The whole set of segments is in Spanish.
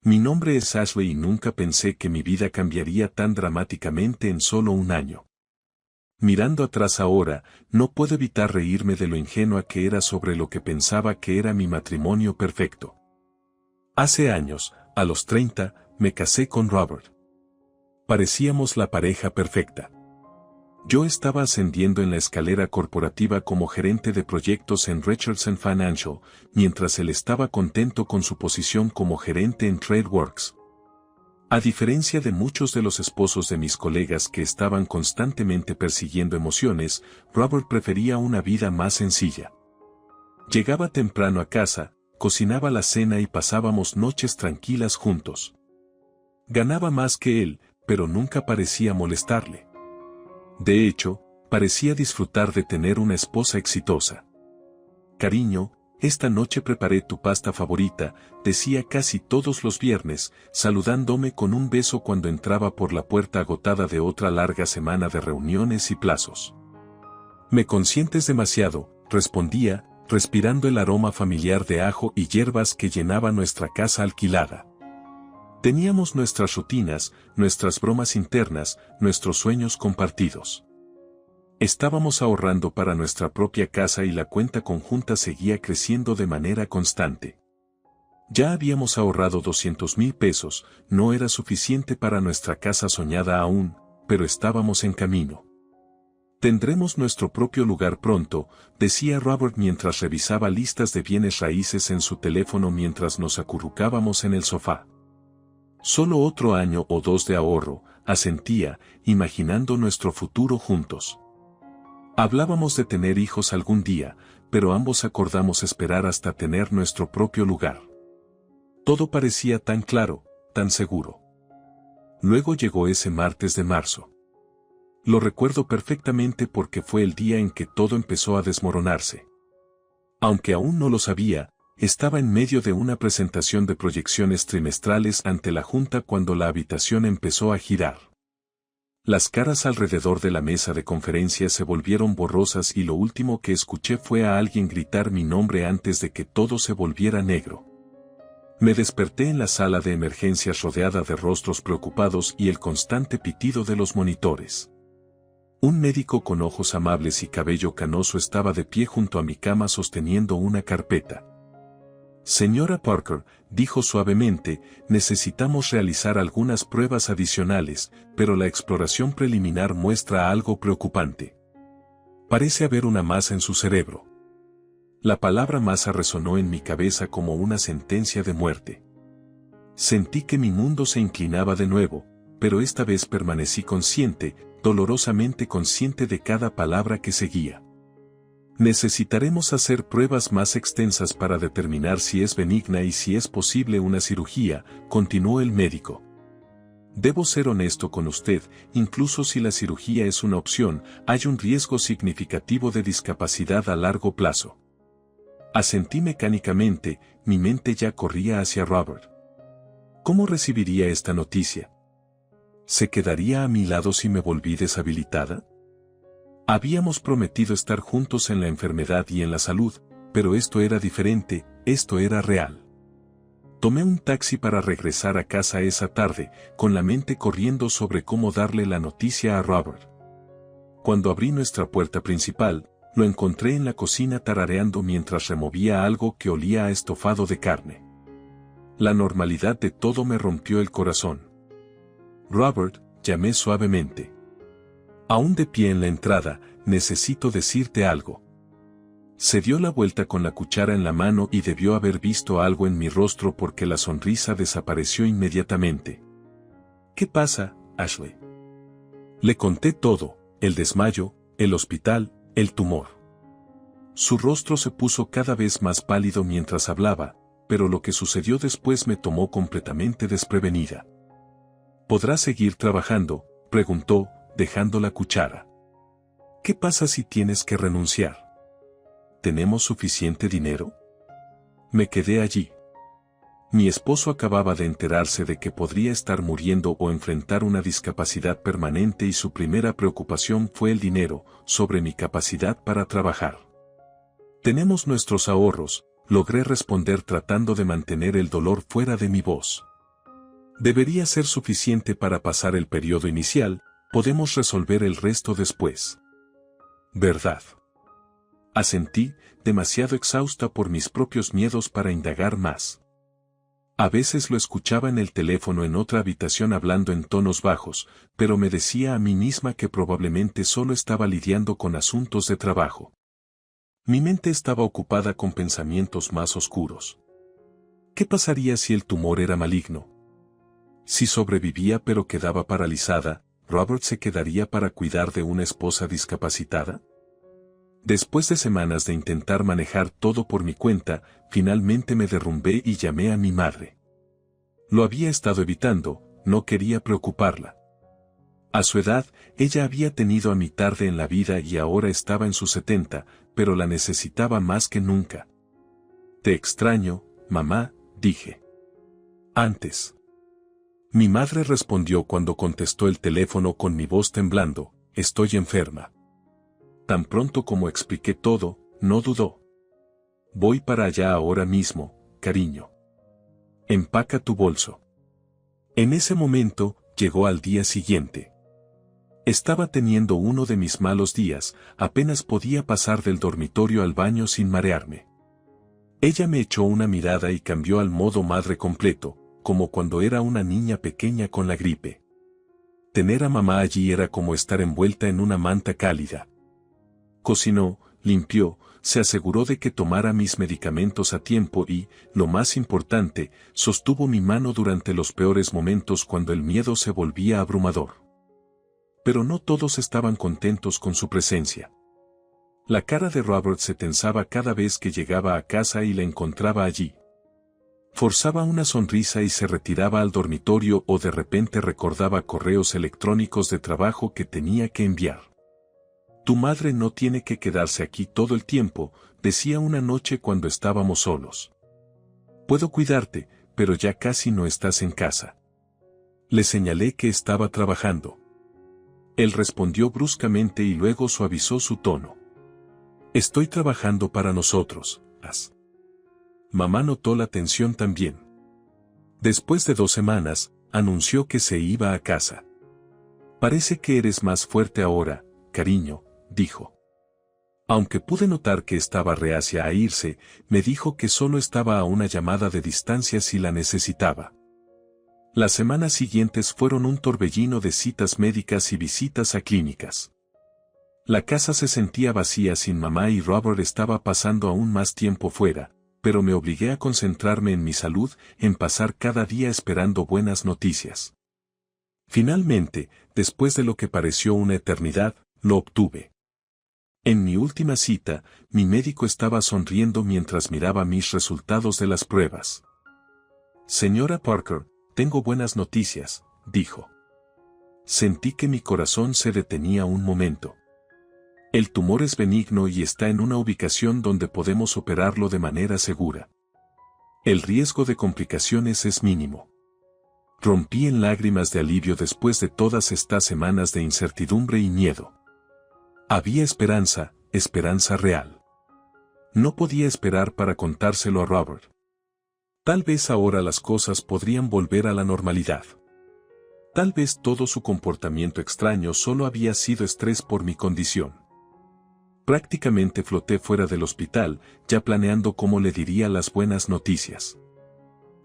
Mi nombre es Ashley y nunca pensé que mi vida cambiaría tan dramáticamente en solo un año. Mirando atrás ahora, no puedo evitar reírme de lo ingenua que era sobre lo que pensaba que era mi matrimonio perfecto. Hace años, a los 30, me casé con Robert. Parecíamos la pareja perfecta. Yo estaba ascendiendo en la escalera corporativa como gerente de proyectos en Richardson Financial, mientras él estaba contento con su posición como gerente en TradeWorks. A diferencia de muchos de los esposos de mis colegas que estaban constantemente persiguiendo emociones, Robert prefería una vida más sencilla. Llegaba temprano a casa, cocinaba la cena y pasábamos noches tranquilas juntos. Ganaba más que él, pero nunca parecía molestarle. De hecho, parecía disfrutar de tener una esposa exitosa. Cariño, esta noche preparé tu pasta favorita, decía casi todos los viernes, saludándome con un beso cuando entraba por la puerta agotada de otra larga semana de reuniones y plazos. Me consientes demasiado, respondía, respirando el aroma familiar de ajo y hierbas que llenaba nuestra casa alquilada. Teníamos nuestras rutinas, nuestras bromas internas, nuestros sueños compartidos. Estábamos ahorrando para nuestra propia casa y la cuenta conjunta seguía creciendo de manera constante. Ya habíamos ahorrado 200,000 pesos, no era suficiente para nuestra casa soñada aún, pero estábamos en camino. Tendremos nuestro propio lugar pronto, decía Robert mientras revisaba listas de bienes raíces en su teléfono mientras nos acurrucábamos en el sofá. Solo otro año o dos de ahorro, asentía, imaginando nuestro futuro juntos. Hablábamos de tener hijos algún día, pero ambos acordamos esperar hasta tener nuestro propio lugar. Todo parecía tan claro, tan seguro. Luego llegó ese martes de marzo. Lo recuerdo perfectamente porque fue el día en que todo empezó a desmoronarse. Aunque aún no lo sabía, estaba en medio de una presentación de proyecciones trimestrales ante la junta cuando la habitación empezó a girar. Las caras alrededor de la mesa de conferencias se volvieron borrosas y lo último que escuché fue a alguien gritar mi nombre antes de que todo se volviera negro. Me desperté en la sala de emergencias rodeada de rostros preocupados y el constante pitido de los monitores. Un médico con ojos amables y cabello canoso estaba de pie junto a mi cama sosteniendo una carpeta. Señora Parker, dijo suavemente, necesitamos realizar algunas pruebas adicionales, pero la exploración preliminar muestra algo preocupante. Parece haber una masa en su cerebro. La palabra masa resonó en mi cabeza como una sentencia de muerte. Sentí que mi mundo se inclinaba de nuevo, pero esta vez permanecí consciente, dolorosamente consciente de cada palabra que seguía. Necesitaremos hacer pruebas más extensas para determinar si es benigna y si es posible una cirugía, continuó el médico. Debo ser honesto con usted, incluso si la cirugía es una opción, hay un riesgo significativo de discapacidad a largo plazo. Asentí mecánicamente, mi mente ya corría hacia Robert. ¿Cómo recibiría esta noticia? ¿Se quedaría a mi lado si me volví deshabilitada? Habíamos prometido estar juntos en la enfermedad y en la salud, pero esto era diferente, esto era real. Tomé un taxi para regresar a casa esa tarde, con la mente corriendo sobre cómo darle la noticia a Robert. Cuando abrí nuestra puerta principal, lo encontré en la cocina tarareando mientras removía algo que olía a estofado de carne. La normalidad de todo me rompió el corazón. Robert, llamé suavemente. Aún de pie en la entrada, necesito decirte algo. Se dio la vuelta con la cuchara en la mano y debió haber visto algo en mi rostro porque la sonrisa desapareció inmediatamente. ¿Qué pasa, Ashley? Le conté todo, el desmayo, el hospital, el tumor. Su rostro se puso cada vez más pálido mientras hablaba, pero lo que sucedió después me tomó completamente desprevenida. ¿Podrás seguir trabajando?, preguntó, dejando la cuchara. ¿Qué pasa si tienes que renunciar? ¿Tenemos suficiente dinero? Me quedé allí. Mi esposo acababa de enterarse de que podría estar muriendo o enfrentar una discapacidad permanente y su primera preocupación fue el dinero, sobre mi capacidad para trabajar. Tenemos nuestros ahorros, logré responder tratando de mantener el dolor fuera de mi voz. Debería ser suficiente para pasar el periodo inicial, podemos resolver el resto después. ¿Verdad? Asentí, demasiado exhausta por mis propios miedos para indagar más. A veces lo escuchaba en el teléfono en otra habitación hablando en tonos bajos, pero me decía a mí misma que probablemente solo estaba lidiando con asuntos de trabajo. Mi mente estaba ocupada con pensamientos más oscuros. ¿Qué pasaría si el tumor era maligno? Si sobrevivía pero quedaba paralizada, ¿Robert se quedaría para cuidar de una esposa discapacitada? Después de semanas de intentar manejar todo por mi cuenta, finalmente me derrumbé y llamé a mi madre. Lo había estado evitando, no quería preocuparla. A su edad, ella había tenido a mi tarde en la vida y ahora estaba en sus 70, pero la necesitaba más que nunca. Te extraño, mamá, dije. Antes. Mi madre respondió cuando contestó el teléfono con mi voz temblando, estoy enferma. Tan pronto como expliqué todo, no dudó. Voy para allá ahora mismo, cariño. Empaca tu bolso. En ese momento, llegó al día siguiente. Estaba teniendo uno de mis malos días, apenas podía pasar del dormitorio al baño sin marearme. Ella me echó una mirada y cambió al modo madre completo, como cuando era una niña pequeña con la gripe. Tener a mamá allí era como estar envuelta en una manta cálida. Cocinó, limpió, se aseguró de que tomara mis medicamentos a tiempo y, lo más importante, sostuvo mi mano durante los peores momentos cuando el miedo se volvía abrumador. Pero no todos estaban contentos con su presencia. La cara de Robert se tensaba cada vez que llegaba a casa y la encontraba allí. Forzaba una sonrisa y se retiraba al dormitorio o de repente recordaba correos electrónicos de trabajo que tenía que enviar. Tu madre no tiene que quedarse aquí todo el tiempo, decía una noche cuando estábamos solos. Puedo cuidarte, pero ya casi no estás en casa. Le señalé que estaba trabajando. Él respondió bruscamente y luego suavizó su tono. Estoy trabajando para nosotros, As. Mamá notó la tensión también. Después de 2 semanas, anunció que se iba a casa. Parece que eres más fuerte ahora, cariño, dijo. Aunque pude notar que estaba reacia a irse, me dijo que solo estaba a una llamada de distancia si la necesitaba. Las semanas siguientes fueron un torbellino de citas médicas y visitas a clínicas. La casa se sentía vacía sin mamá y Robert estaba pasando aún más tiempo fuera, pero me obligué a concentrarme en mi salud, en pasar cada día esperando buenas noticias. Finalmente, después de lo que pareció una eternidad, lo obtuve. En mi última cita, mi médico estaba sonriendo mientras miraba mis resultados de las pruebas. Señora Parker, tengo buenas noticias, dijo. Sentí que mi corazón se detenía un momento. El tumor es benigno y está en una ubicación donde podemos operarlo de manera segura. El riesgo de complicaciones es mínimo. Rompí en lágrimas de alivio después de todas estas semanas de incertidumbre y miedo. Había esperanza, esperanza real. No podía esperar para contárselo a Robert. Tal vez ahora las cosas podrían volver a la normalidad. Tal vez todo su comportamiento extraño solo había sido estrés por mi condición. Prácticamente floté fuera del hospital, ya planeando cómo le diría las buenas noticias.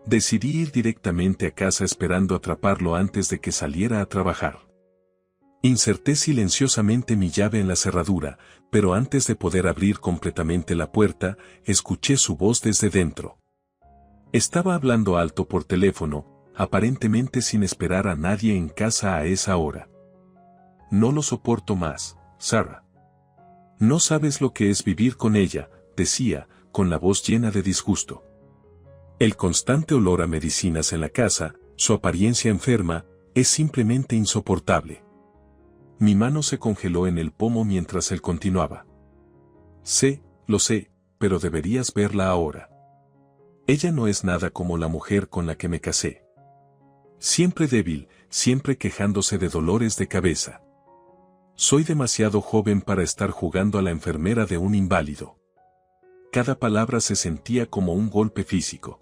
Decidí ir directamente a casa esperando atraparlo antes de que saliera a trabajar. Inserté silenciosamente mi llave en la cerradura, pero antes de poder abrir completamente la puerta, escuché su voz desde dentro. Estaba hablando alto por teléfono, aparentemente sin esperar a nadie en casa a esa hora. No lo soporto más, Sarah. No sabes lo que es vivir con ella, decía, con la voz llena de disgusto. El constante olor a medicinas en la casa, su apariencia enferma, es simplemente insoportable. Mi mano se congeló en el pomo mientras él continuaba. Sé, lo sé, pero deberías verla ahora. Ella no es nada como la mujer con la que me casé. Siempre débil, siempre quejándose de dolores de cabeza. Soy demasiado joven para estar jugando a la enfermera de un inválido. Cada palabra se sentía como un golpe físico.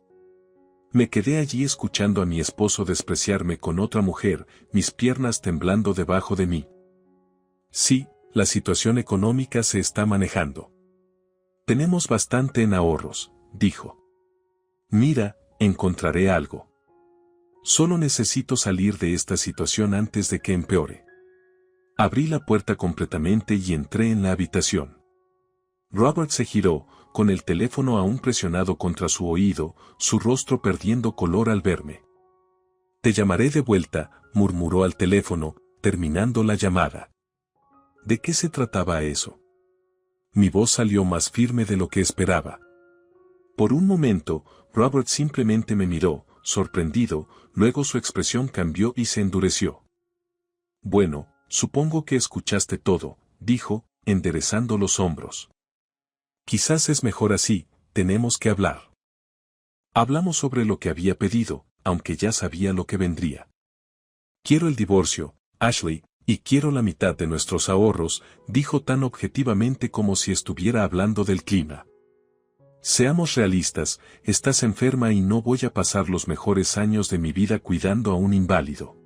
Me quedé allí escuchando a mi esposo despreciarme con otra mujer, mis piernas temblando debajo de mí. Sí, la situación económica se está manejando. Tenemos bastante en ahorros, dijo. Mira, encontraré algo. Solo necesito salir de esta situación antes de que empeore. Abrí la puerta completamente y entré en la habitación. Robert se giró, con el teléfono aún presionado contra su oído, su rostro perdiendo color al verme. Te llamaré de vuelta, murmuró al teléfono, terminando la llamada. ¿De qué se trataba eso? Mi voz salió más firme de lo que esperaba. Por un momento, Robert simplemente me miró, sorprendido, luego su expresión cambió y se endureció. Bueno, supongo que escuchaste todo, dijo, enderezando los hombros. Quizás es mejor así, tenemos que hablar. Hablamos sobre lo que había pedido, aunque ya sabía lo que vendría. Quiero el divorcio, Ashley, y quiero la mitad de nuestros ahorros, dijo tan objetivamente como si estuviera hablando del clima. Seamos realistas, estás enferma y no voy a pasar los mejores años de mi vida cuidando a un inválido.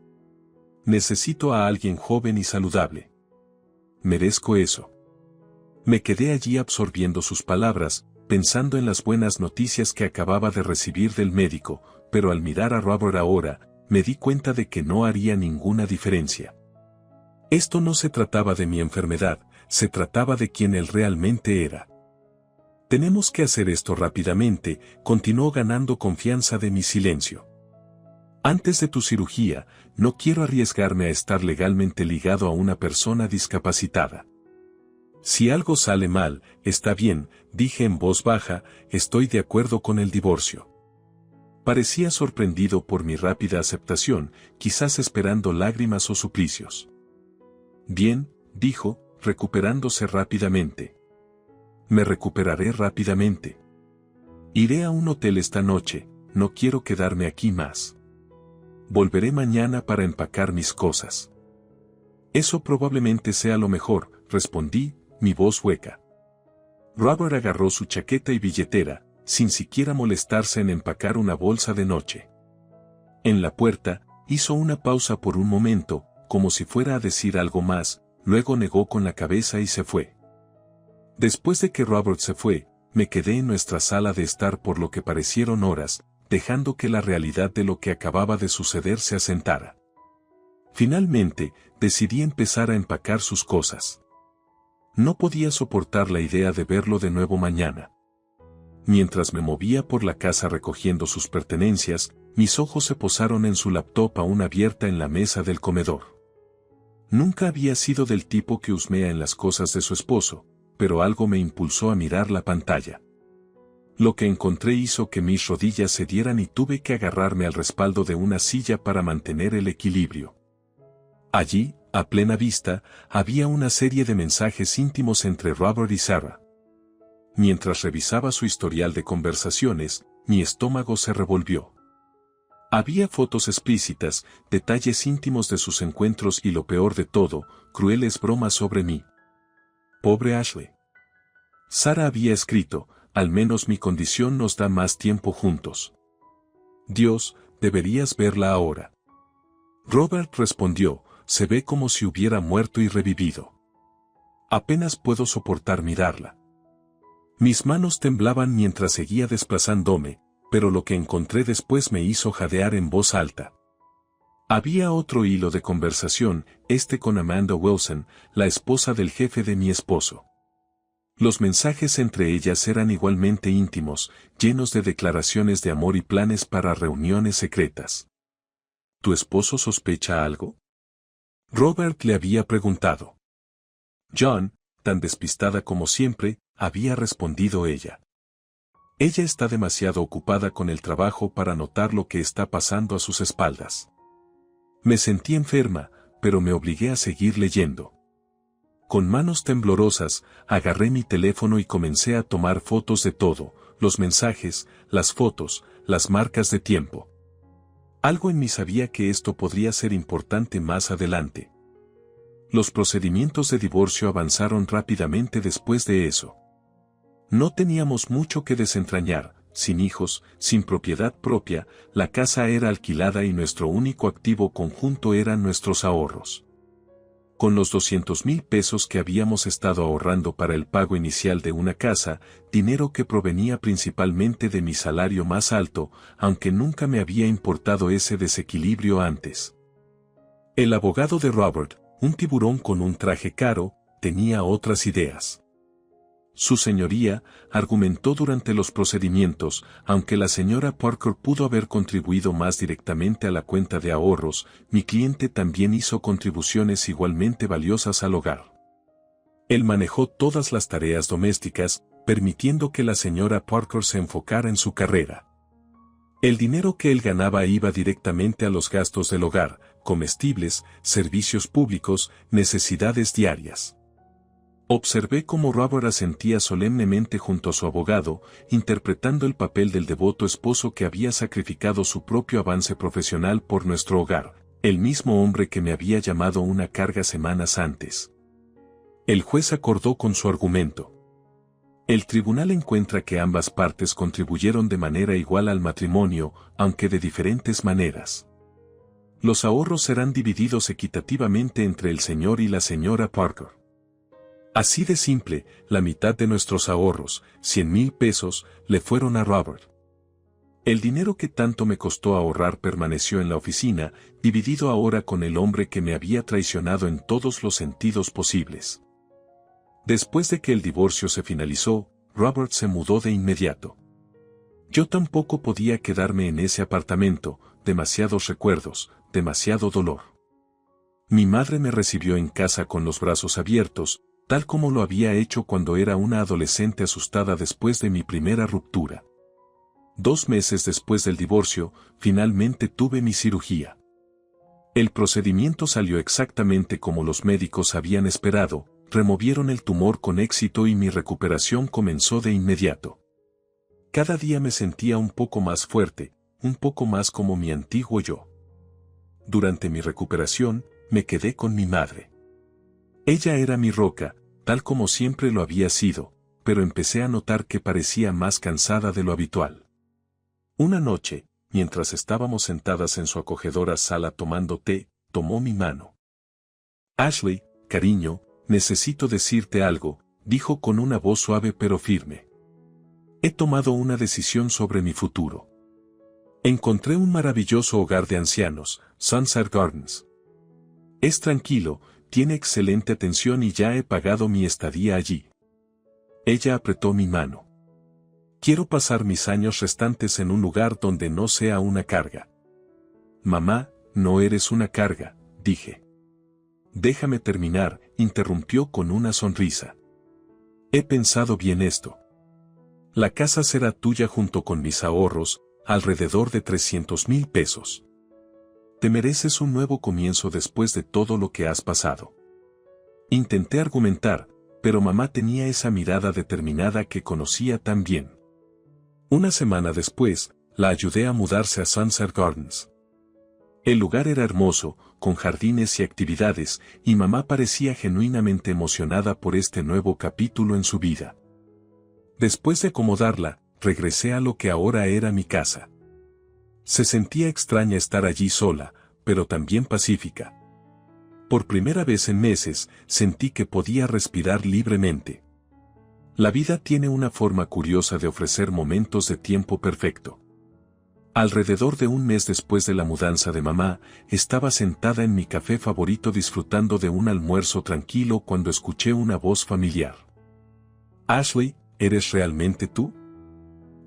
Necesito a alguien joven y saludable. Merezco eso. Me quedé allí absorbiendo sus palabras, pensando en las buenas noticias que acababa de recibir del médico, pero al mirar a Robert ahora, me di cuenta de que no haría ninguna diferencia. Esto no se trataba de mi enfermedad, se trataba de quien él realmente era. Tenemos que hacer esto rápidamente, continuó ganando confianza de mi silencio. Antes de tu cirugía, no quiero arriesgarme a estar legalmente ligado a una persona discapacitada. Si algo sale mal, está bien, dije en voz baja, estoy de acuerdo con el divorcio. Parecía sorprendido por mi rápida aceptación, quizás esperando lágrimas o suplicios. Bien, dijo, recuperándose rápidamente. Me recuperaré rápidamente. Iré a un hotel esta noche, no quiero quedarme aquí más. Volveré mañana para empacar mis cosas. Eso probablemente sea lo mejor, respondí, mi voz hueca. Robert agarró su chaqueta y billetera, sin siquiera molestarse en empacar una bolsa de noche. En la puerta, hizo una pausa por un momento, como si fuera a decir algo más, luego negó con la cabeza y se fue. Después de que Robert se fue, me quedé en nuestra sala de estar por lo que parecieron horas, dejando que la realidad de lo que acababa de suceder se asentara. Finalmente, decidí empezar a empacar sus cosas. No podía soportar la idea de verlo de nuevo mañana. Mientras me movía por la casa recogiendo sus pertenencias, mis ojos se posaron en su laptop aún abierta en la mesa del comedor. Nunca había sido del tipo que husmea en las cosas de su esposo, pero algo me impulsó a mirar la pantalla. Lo que encontré hizo que mis rodillas cedieran y tuve que agarrarme al respaldo de una silla para mantener el equilibrio. Allí, a plena vista, había una serie de mensajes íntimos entre Robert y Sarah. Mientras revisaba su historial de conversaciones, mi estómago se revolvió. Había fotos explícitas, detalles íntimos de sus encuentros y lo peor de todo, crueles bromas sobre mí. Pobre Ashley. Sarah había escrito, al menos mi condición nos da más tiempo juntos. Dios, deberías verla ahora. Robert respondió, se ve como si hubiera muerto y revivido. Apenas puedo soportar mirarla. Mis manos temblaban mientras seguía desplazándome, pero lo que encontré después me hizo jadear en voz alta. Había otro hilo de conversación, este con Amanda Wilson, la esposa del jefe de mi esposo. Los mensajes entre ellas eran igualmente íntimos, llenos de declaraciones de amor y planes para reuniones secretas. ¿Tu esposo sospecha algo? Robert le había preguntado. John, tan despistada como siempre, había respondido ella. Ella está demasiado ocupada con el trabajo para notar lo que está pasando a sus espaldas. Me sentí enferma, pero me obligué a seguir leyendo. Con manos temblorosas, agarré mi teléfono y comencé a tomar fotos de todo, los mensajes, las fotos, las marcas de tiempo. Algo en mí sabía que esto podría ser importante más adelante. Los procedimientos de divorcio avanzaron rápidamente después de eso. No teníamos mucho que desentrañar, sin hijos, sin propiedad propia, la casa era alquilada y nuestro único activo conjunto eran nuestros ahorros. Con los 200,000 pesos que habíamos estado ahorrando para el pago inicial de una casa, dinero que provenía principalmente de mi salario más alto, aunque nunca me había importado ese desequilibrio antes. El abogado de Robert, un tiburón con un traje caro, tenía otras ideas. Su señoría, argumentó durante los procedimientos, aunque la señora Parker pudo haber contribuido más directamente a la cuenta de ahorros, mi cliente también hizo contribuciones igualmente valiosas al hogar. Él manejó todas las tareas domésticas, permitiendo que la señora Parker se enfocara en su carrera. El dinero que él ganaba iba directamente a los gastos del hogar, comestibles, servicios públicos, necesidades diarias. Observé cómo Robert asentía solemnemente junto a su abogado, interpretando el papel del devoto esposo que había sacrificado su propio avance profesional por nuestro hogar, el mismo hombre que me había llamado una carga semanas antes. El juez acordó con su argumento. El tribunal encuentra que ambas partes contribuyeron de manera igual al matrimonio, aunque de diferentes maneras. Los ahorros serán divididos equitativamente entre el señor y la señora Parker. Así de simple, la mitad de nuestros ahorros, 100,000 pesos, le fueron a Robert. El dinero que tanto me costó ahorrar permaneció en la oficina, dividido ahora con el hombre que me había traicionado en todos los sentidos posibles. Después de que el divorcio se finalizó, Robert se mudó de inmediato. Yo tampoco podía quedarme en ese apartamento, demasiados recuerdos, demasiado dolor. Mi madre me recibió en casa con los brazos abiertos, tal como lo había hecho cuando era una adolescente asustada después de mi primera ruptura. 2 meses después del divorcio, finalmente tuve mi cirugía. El procedimiento salió exactamente como los médicos habían esperado, removieron el tumor con éxito y mi recuperación comenzó de inmediato. Cada día me sentía un poco más fuerte, un poco más como mi antiguo yo. Durante mi recuperación, me quedé con mi madre. Ella era mi roca, tal como siempre lo había sido, pero empecé a notar que parecía más cansada de lo habitual. Una noche, mientras estábamos sentadas en su acogedora sala tomando té, tomó mi mano. Ashley, cariño, necesito decirte algo, dijo con una voz suave pero firme. He tomado una decisión sobre mi futuro. Encontré un maravilloso hogar de ancianos, Sunset Gardens. Es tranquilo, tiene excelente atención y ya he pagado mi estadía allí. Ella apretó mi mano. Quiero pasar mis años restantes en un lugar donde no sea una carga. Mamá, no eres una carga, dije. Déjame terminar, interrumpió con una sonrisa. He pensado bien esto. La casa será tuya junto con mis ahorros, alrededor de 300,000 pesos. Te mereces un nuevo comienzo después de todo lo que has pasado. Intenté argumentar, pero mamá tenía esa mirada determinada que conocía tan bien. Una semana después, la ayudé a mudarse a Sunset Gardens. El lugar era hermoso, con jardines y actividades, y mamá parecía genuinamente emocionada por este nuevo capítulo en su vida. Después de acomodarla, regresé a lo que ahora era mi casa. Se sentía extraña estar allí sola, pero también pacífica. Por primera vez en meses, sentí que podía respirar libremente. La vida tiene una forma curiosa de ofrecer momentos de tiempo perfecto. Alrededor de un mes después de la mudanza de mamá, estaba sentada en mi café favorito disfrutando de un almuerzo tranquilo cuando escuché una voz familiar. Ashley, ¿eres realmente tú?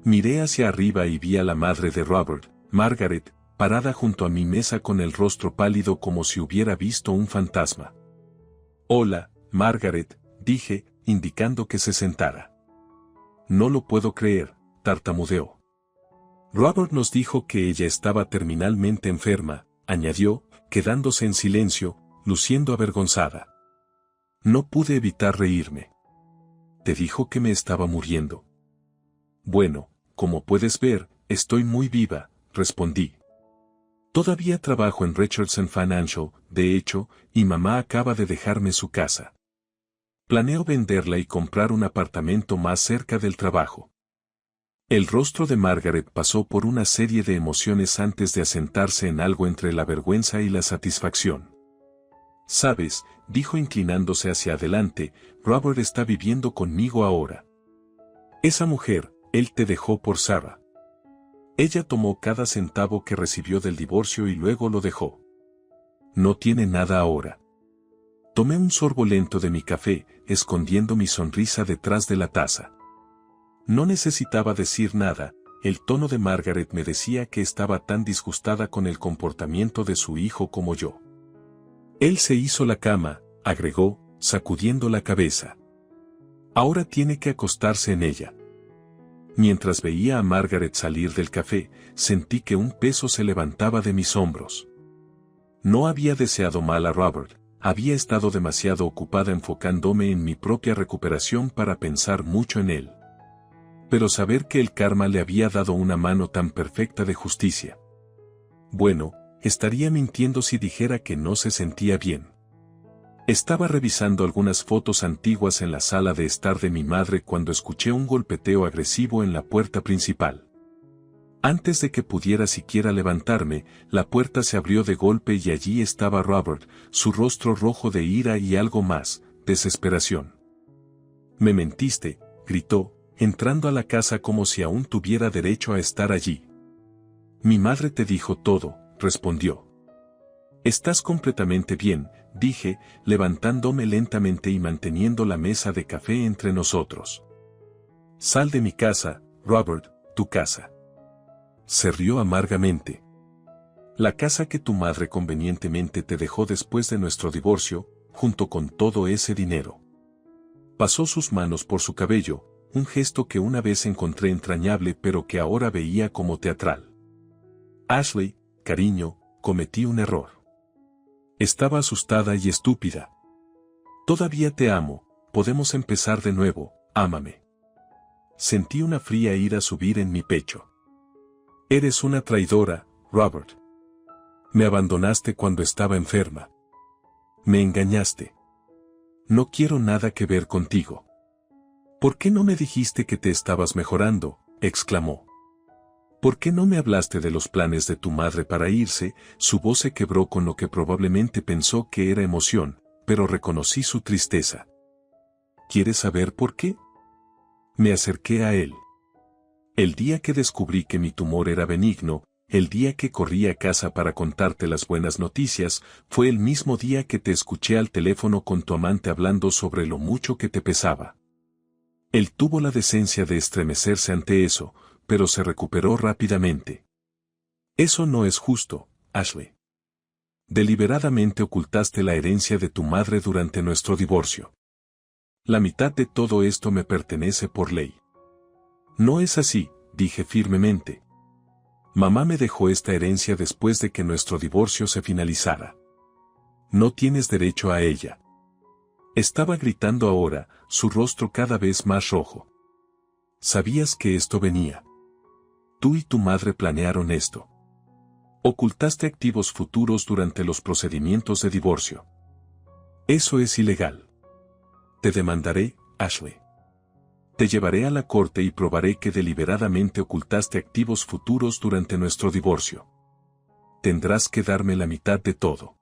Miré hacia arriba y vi a la madre de Robert, Margaret, parada junto a mi mesa con el rostro pálido como si hubiera visto un fantasma. Hola, Margaret, dije, indicando que se sentara. No lo puedo creer, tartamudeó. Robert nos dijo que ella estaba terminalmente enferma, añadió, quedándose en silencio, luciendo avergonzada. No pude evitar reírme. ¿Te dijo que me estaba muriendo? Bueno, como puedes ver, estoy muy viva, respondí. Todavía trabajo en Richardson Financial, de hecho, y mamá acaba de dejarme su casa. Planeo venderla y comprar un apartamento más cerca del trabajo. El rostro de Margaret pasó por una serie de emociones antes de asentarse en algo entre la vergüenza y la satisfacción. «Sabes», dijo inclinándose hacia adelante, «Robert está viviendo conmigo ahora. Esa mujer, él te dejó por Sarah. Ella tomó cada centavo que recibió del divorcio y luego lo dejó. No tiene nada ahora». Tomé un sorbo lento de mi café, escondiendo mi sonrisa detrás de la taza. No necesitaba decir nada, el tono de Margaret me decía que estaba tan disgustada con el comportamiento de su hijo como yo. «Él se hizo la cama», agregó, sacudiendo la cabeza. «Ahora tiene que acostarse en ella». Mientras veía a Margaret salir del café, sentí que un peso se levantaba de mis hombros. No había deseado mal a Robert, había estado demasiado ocupada enfocándome en mi propia recuperación para pensar mucho en él. Pero saber que el karma le había dado una mano tan perfecta de justicia. Bueno, estaría mintiendo si dijera que no se sentía bien. Estaba revisando algunas fotos antiguas en la sala de estar de mi madre cuando escuché un golpeteo agresivo en la puerta principal. Antes de que pudiera siquiera levantarme, la puerta se abrió de golpe y allí estaba Robert, su rostro rojo de ira y algo más, desesperación. «Me mentiste», gritó, entrando a la casa como si aún tuviera derecho a estar allí. «Mi madre te dijo todo», respondió. «Estás completamente bien», dije, levantándome lentamente y manteniendo la mesa de café entre nosotros. «Sal de mi casa, Robert, tu casa». Se rió amargamente. «La casa que tu madre convenientemente te dejó después de nuestro divorcio, junto con todo ese dinero». Pasó sus manos por su cabello, un gesto que una vez encontré entrañable pero que ahora veía como teatral. «Ashley, cariño, cometí un error. Estaba asustada y estúpida. Todavía te amo, podemos empezar de nuevo, ámame». Sentí una fría ira subir en mi pecho. «Eres una traidora, Robert. Me abandonaste cuando estaba enferma. Me engañaste. No quiero nada que ver contigo». «¿Por qué no me dijiste que te estabas mejorando?», exclamó. «¿Por qué no me hablaste de los planes de tu madre para irse?». Su voz se quebró con lo que probablemente pensó que era emoción, pero reconocí su tristeza. «¿Quieres saber por qué?». Me acerqué a él. «El día que descubrí que mi tumor era benigno, el día que corrí a casa para contarte las buenas noticias, fue el mismo día que te escuché al teléfono con tu amante hablando sobre lo mucho que te pesaba». Él tuvo la decencia de estremecerse ante eso, pero se recuperó rápidamente. «Eso no es justo, Ashley. Deliberadamente ocultaste la herencia de tu madre durante nuestro divorcio. La mitad de todo esto me pertenece por ley». «No es así», dije firmemente. «Mamá me dejó esta herencia después de que nuestro divorcio se finalizara. No tienes derecho a ella». Estaba gritando ahora, su rostro cada vez más rojo. «¿Sabías que esto venía? Tú y tu madre planearon esto. Ocultaste activos futuros durante los procedimientos de divorcio. Eso es ilegal. Te demandaré, Ashley. Te llevaré a la corte y probaré que deliberadamente ocultaste activos futuros durante nuestro divorcio. Tendrás que darme la mitad de todo».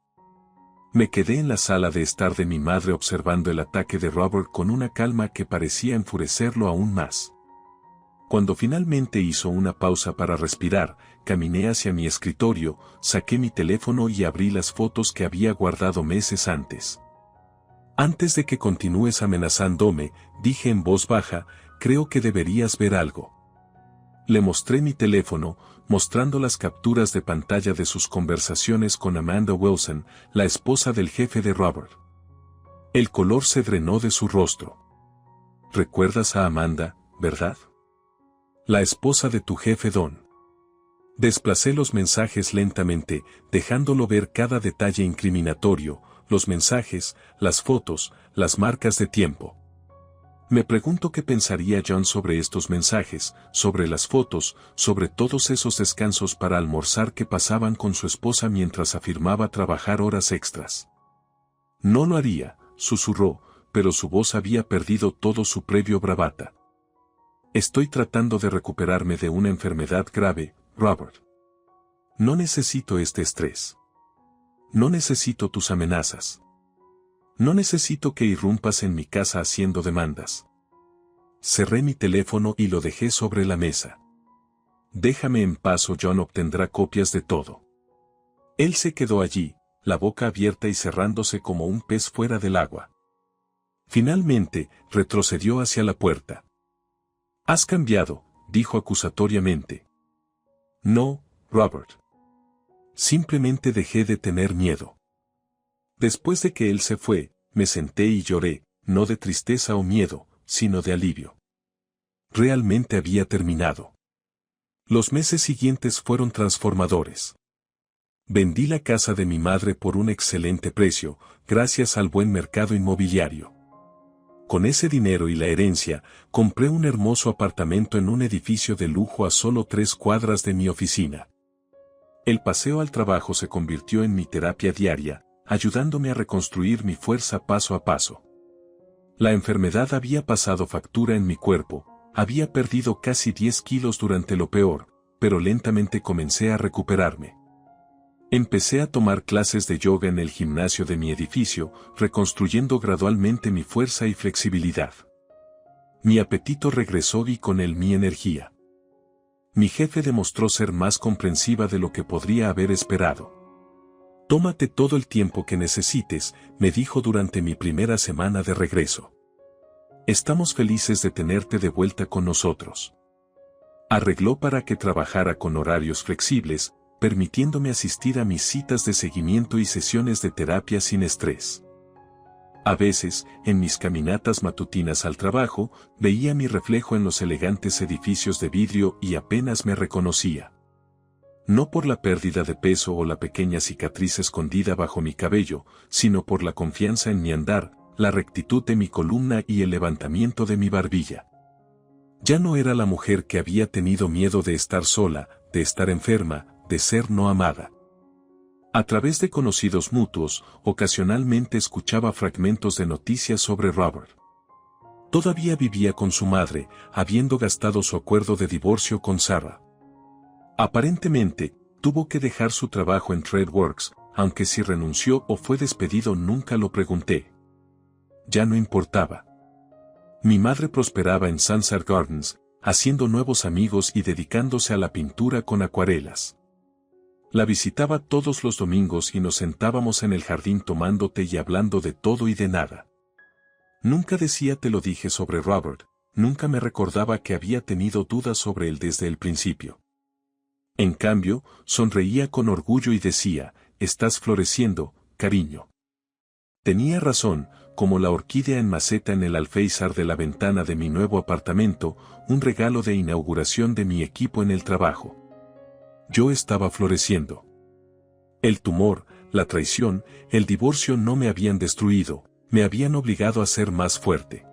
Me quedé en la sala de estar de mi madre observando el ataque de Robert con una calma que parecía enfurecerlo aún más. Cuando finalmente hizo una pausa para respirar, caminé hacia mi escritorio, saqué mi teléfono y abrí las fotos que había guardado meses antes. «Antes de que continúes amenazándome», dije en voz baja, «creo que deberías ver algo». Le mostré mi teléfono, mostrando las capturas de pantalla de sus conversaciones con Amanda Wilson, la esposa del jefe de Robert. El color se drenó de su rostro. «¿Recuerdas a Amanda, verdad? La esposa de tu jefe Don». Desplacé los mensajes lentamente, dejándolo ver cada detalle incriminatorio, los mensajes, las fotos, las marcas de tiempo. Me pregunto qué pensaría John sobre estos mensajes, sobre las fotos, sobre todos esos descansos para almorzar que pasaban con su esposa mientras afirmaba trabajar horas extras. «No lo haría», susurró, pero su voz había perdido todo su previo bravata. Estoy tratando de recuperarme de una enfermedad grave, Robert. No necesito este estrés. No necesito tus amenazas. No necesito que irrumpas en mi casa haciendo demandas. Cerré mi teléfono y lo dejé sobre la mesa. Déjame en paz o John obtendrá copias de todo. Él se quedó allí, la boca abierta y cerrándose como un pez fuera del agua. Finalmente, retrocedió hacia la puerta. «Has cambiado», dijo acusatoriamente. «No, Robert. Simplemente dejé de tener miedo». Después de que él se fue, me senté y lloré, no de tristeza o miedo, sino de alivio. Realmente había terminado. Los meses siguientes fueron transformadores. Vendí la casa de mi madre por un excelente precio, gracias al buen mercado inmobiliario. Con ese dinero y la herencia, compré un hermoso apartamento en un edificio de lujo a solo 3 cuadras de mi oficina. El paseo al trabajo se convirtió en mi terapia diaria, ayudándome a reconstruir mi fuerza paso a paso. La enfermedad había pasado factura en mi cuerpo, había perdido casi 10 kilos durante lo peor, pero lentamente comencé a recuperarme. Empecé a tomar clases de yoga en el gimnasio de mi edificio, reconstruyendo gradualmente mi fuerza y flexibilidad. Mi apetito regresó y con él mi energía. Mi jefe demostró ser más comprensiva de lo que podría haber esperado. «Tómate todo el tiempo que necesites», me dijo durante mi primera semana de regreso. «Estamos felices de tenerte de vuelta con nosotros». Arregló para que trabajara con horarios flexibles, permitiéndome asistir a mis citas de seguimiento y sesiones de terapia sin estrés. A veces, en mis caminatas matutinas al trabajo, veía mi reflejo en los elegantes edificios de vidrio y apenas me reconocía. No por la pérdida de peso o la pequeña cicatriz escondida bajo mi cabello, sino por la confianza en mi andar, la rectitud de mi columna y el levantamiento de mi barbilla. Ya no era la mujer que había tenido miedo de estar sola, de estar enferma, de ser no amada. A través de conocidos mutuos, ocasionalmente escuchaba fragmentos de noticias sobre Robert. Todavía vivía con su madre, habiendo gastado su acuerdo de divorcio con Sarah. Aparentemente, tuvo que dejar su trabajo en TradeWorks, aunque si renunció o fue despedido nunca lo pregunté. Ya no importaba. Mi madre prosperaba en Sunset Gardens, haciendo nuevos amigos y dedicándose a la pintura con acuarelas. La visitaba todos los domingos y nos sentábamos en el jardín tomando té y hablando de todo y de nada. Nunca decía te lo dije sobre Robert, nunca me recordaba que había tenido dudas sobre él desde el principio. En cambio, sonreía con orgullo y decía, estás floreciendo, cariño. Tenía razón, como la orquídea en maceta en el alféizar de la ventana de mi nuevo apartamento, un regalo de inauguración de mi equipo en el trabajo. Yo estaba floreciendo. El tumor, la traición, el divorcio no me habían destruido, me habían obligado a ser más fuerte.